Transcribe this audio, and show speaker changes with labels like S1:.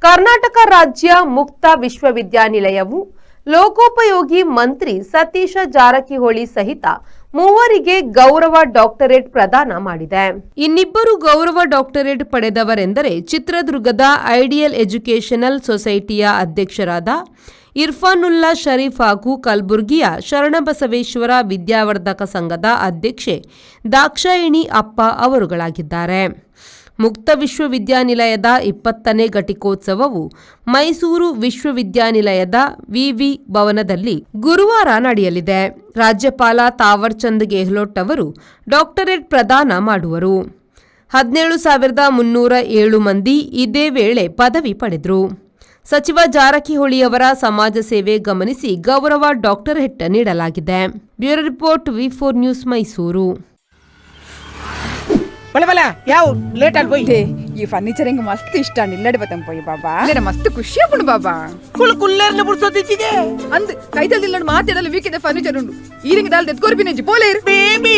S1: ಕರ್ನಾಟಕ ರಾಜ್ಯ ಮುಕ್ತ ವಿಶ್ವವಿದ್ಯಾನಿಲಯವು ಲೋಕೋಪಯೋಗಿ ಮಂತ್ರಿ ಸತೀಶ ಜಾರಕಿಹೊಳಿ ಸಹಿತ ಮೂವರಿಗೆ ಗೌರವ ಡಾಕ್ಟರೇಟ್ ಪ್ರದಾನ ಮಾಡಿದೆ. ಇನ್ನಿಬ್ಬರು ಗೌರವ ಡಾಕ್ಟರೇಟ್ ಪಡೆದವರೆಂದರೆ ಚಿತ್ರದುರ್ಗದ ಐಡಿಯಲ್ ಎಜುಕೇಷನಲ್ ಸೊಸೈಟಿಯ ಅಧ್ಯಕ್ಷರಾದ ಇರ್ಫಾನುಲ್ಲಾ ಶರೀಫ್ ಹಾಗೂ ಕಲಬುರಗಿಯ ಶರಣಬಸವೇಶ್ವರ ವಿದ್ಯಾವರ್ಧಕ ಸಂಘದ ಅಧ್ಯಕ್ಷೆ ದಾಕ್ಷಾಯಿಣಿ ಅಪ್ಪ ಅವರುಗಳಾಗಿದ್ದಾರೆ. ಮುಕ್ತ ವಿಶ್ವವಿದ್ಯಾನಿಲಯದ 20ನೇ ಘಟಿಕೋತ್ಸವವು ಮೈಸೂರು ವಿಶ್ವವಿದ್ಯಾನಿಲಯದ ವಿವಿ ಭವನದಲ್ಲಿ ಗುರುವಾರ ನಡೆಯಲಿದೆ. ರಾಜ್ಯಪಾಲ ತಾವರ್ ಚಂದ್ ಗೆಹ್ಲೋಟ್ ಅವರು ಡಾಕ್ಟರೇಟ್ ಪ್ರದಾನ ಮಾಡುವರು. 17,307 ಮಂದಿ ಇದೇ ವೇಳೆ ಪದವಿ ಪಡೆದರು. ಸಚಿವ ಜಾರಕಿಹೊಳಿಯವರ ಸಮಾಜ ಸೇವೆ ಗಮನಿಸಿ ಗೌರವ ಡಾಕ್ಟರೇಟ್ ನೀಡಲಾಗಿದೆ. Bureau report V4 news Mysuru.
S2: ಯಾವ ಲೇಟ್ ಅಲ್ಲಿ పోయి
S3: ఈ ఫర్నిచర్ ఇంక మస్తు ఇష్టాన్ని ఇల్లడి పోతాం పోయి బాబా నేను మస్తు ಖುಷಿ ಆಪುಂಡು ಬಾಬಾ
S2: ಕುಲ್ಲೇರ್ನ ಬುಡ್ಸೋದಿಚ್ಚಿಗೆ
S3: ಅಂದ್ ಕೈದಲ್ಲಿ ಇಲ್ಲಡ್ ಮಾತಾಡಲು ವೀಕಿದ ಫರ್ನಿಚರ್ ಉಂಡು ಈರಿಂಗ್ ದಾಲ್ ತೆತ್ಕೋರ್ಪಿನೆಜ್ಜಿ ಪೋಲೇರ್
S2: ಬೇಬಿ